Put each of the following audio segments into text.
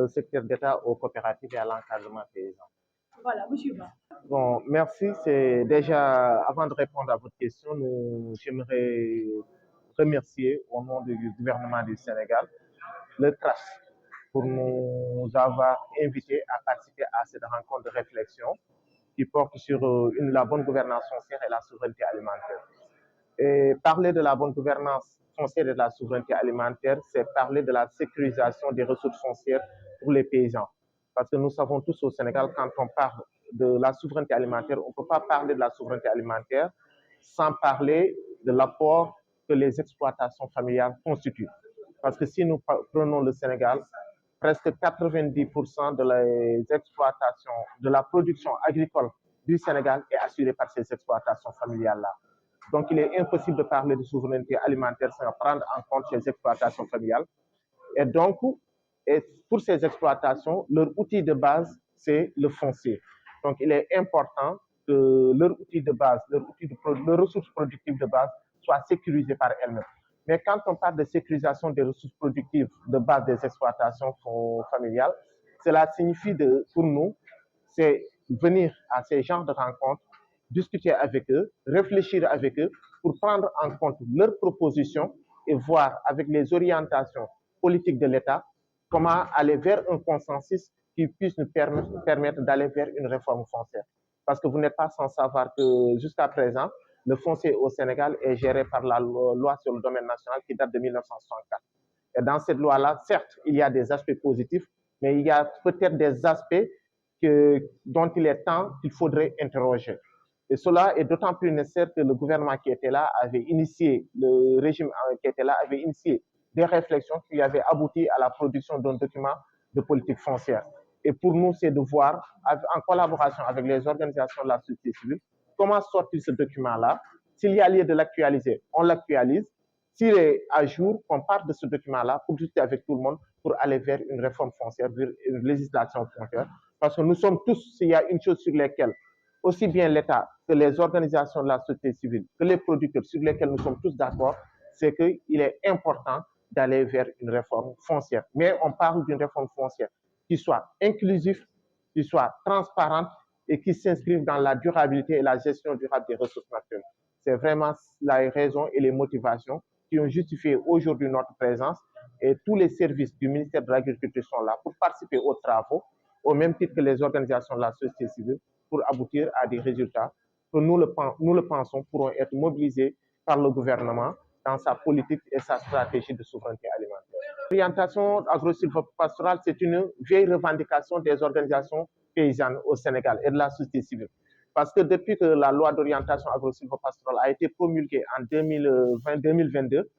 secteur d'État aux coopératives et à l'encadrement paysan. Voilà, monsieur Ba. Bon, merci. C'est déjà, avant de répondre à votre question, j'aimerais remercier au nom du gouvernement du Sénégal le CRAS pour nous avoir invités à participer à cette rencontre de réflexion qui porte sur la bonne gouvernance foncière et la souveraineté alimentaire. Et parler de la bonne gouvernance foncière et de la souveraineté alimentaire, c'est parler de la sécurisation des ressources foncières pour les paysans. Parce que nous savons tous au Sénégal, quand on parle de la souveraineté alimentaire, on ne peut pas parler de la souveraineté alimentaire sans parler de l'apport que les exploitations familiales constituent. Parce que si nous prenons le Sénégal, presque 90% de les exploitations, de la production agricole du Sénégal est assurée par ces exploitations familiales-là. Donc, il est impossible de parler de souveraineté alimentaire sans prendre en compte ces exploitations familiales. Et donc, pour ces exploitations, leur outil de base, c'est le foncier. Donc, il est important que leur outil de base, leurs ressources productives de base soient sécurisées par elles-mêmes. Mais quand on parle de sécurisation des ressources productives de base des exploitations familiales, cela signifie pour nous, c'est venir à ces genres de rencontres, discuter avec eux, réfléchir avec eux pour prendre en compte leurs propositions et voir avec les orientations politiques de l'État comment aller vers un consensus qui puisse nous permettre d'aller vers une réforme foncière. Parce que vous n'êtes pas sans savoir que jusqu'à présent, le foncier au Sénégal est géré par la loi sur le domaine national qui date de 1964. Et dans cette loi-là, certes, il y a des aspects positifs, mais il y a peut-être des aspects dont il est temps qu'il faudrait interroger. Et cela est d'autant plus nécessaire que le gouvernement qui était là avait initié, le régime qui était là avait initié des réflexions qui avaient abouti à la production d'un document de politique foncière. Et pour nous, c'est de voir, en collaboration avec les organisations de la société civile, comment sortir ce document-là. S'il y a lieu de l'actualiser, on l'actualise. S'il est à jour, on part de ce document-là pour discuter avec tout le monde pour aller vers une réforme foncière, vers une législation foncière. Parce que nous sommes tous, s'il y a une chose sur laquelle, aussi bien l'État que les organisations de la société civile, que les producteurs, sur lesquels nous sommes tous d'accord, c'est qu'il est important d'aller vers une réforme foncière. Mais on parle d'une réforme foncière qui soit inclusive, qui soit transparente et qui s'inscrive dans la durabilité et la gestion durable des ressources naturelles. C'est vraiment la raison et les motivations qui ont justifié aujourd'hui notre présence et tous les services du ministère de l'Agriculture sont là pour participer aux travaux, au même titre que les organisations de la société civile, pour aboutir à des résultats que nous le pensons pourront être mobilisés par le gouvernement dans sa politique et sa stratégie de souveraineté alimentaire. L'orientation agro-sylvo-pastorale, c'est une vieille revendication des organisations paysannes au Sénégal et de la société civile. Parce que depuis que la loi d'orientation agro-sylvo-pastorale a été promulguée en 2022,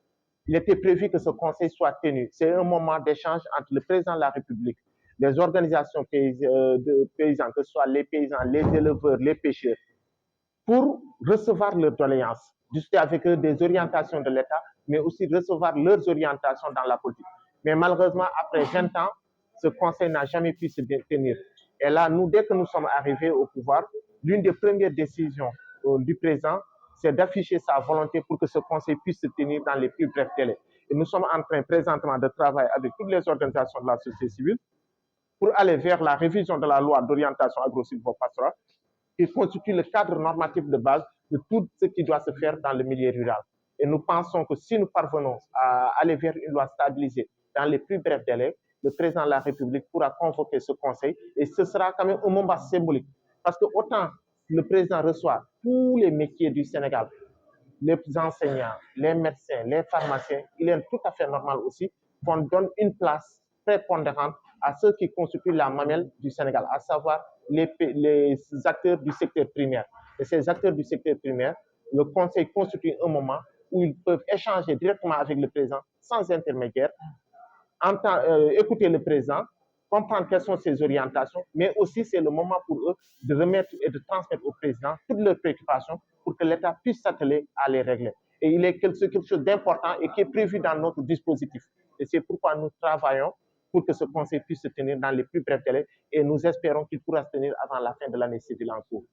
il était prévu que ce conseil soit tenu. C'est un moment d'échange entre le président de la République, les organisations paysannes, que ce soit les paysans, les éleveurs, les pêcheurs, pour recevoir leurs doléances, discuter avec eux des orientations de l'État, mais aussi recevoir leurs orientations dans la politique. Mais malheureusement, après 20 ans, ce conseil n'a jamais pu se tenir. Et là, nous, dès que nous sommes arrivés au pouvoir, l'une des premières décisions du président, c'est d'afficher sa volonté pour que ce conseil puisse se tenir dans les plus brefs délais. Et nous sommes en train présentement de travailler avec toutes les organisations de la société civile pour aller vers la révision de la loi d'orientation agro-sylvo-pastorale qui constitue le cadre normatif de base de tout ce qui doit se faire dans le milieu rural. Et nous pensons que si nous parvenons à aller vers une loi stabilisée dans les plus brefs délais, le président de la République pourra convoquer ce conseil et ce sera quand même un moment symbolique. Parce que autant le président reçoit tous les métiers du Sénégal, les enseignants, les médecins, les pharmaciens, il est tout à fait normal aussi qu'on donne une place prépondérante à ceux qui constituent la mamelle du Sénégal, à savoir les acteurs du secteur primaire. Et ces acteurs du secteur primaire, le conseil constitue un moment où ils peuvent échanger directement avec le président sans intermédiaire, écouter le président, comprendre quelles sont ses orientations, mais aussi c'est le moment pour eux de remettre et de transmettre au président toutes leurs préoccupations pour que l'État puisse s'atteler à les régler. Et il est quelque chose d'important et qui est prévu dans notre dispositif. Et c'est pourquoi nous travaillons pour que ce conseil puisse se tenir dans les plus brefs délais et nous espérons qu'il pourra se tenir avant la fin de l'année civile en cours.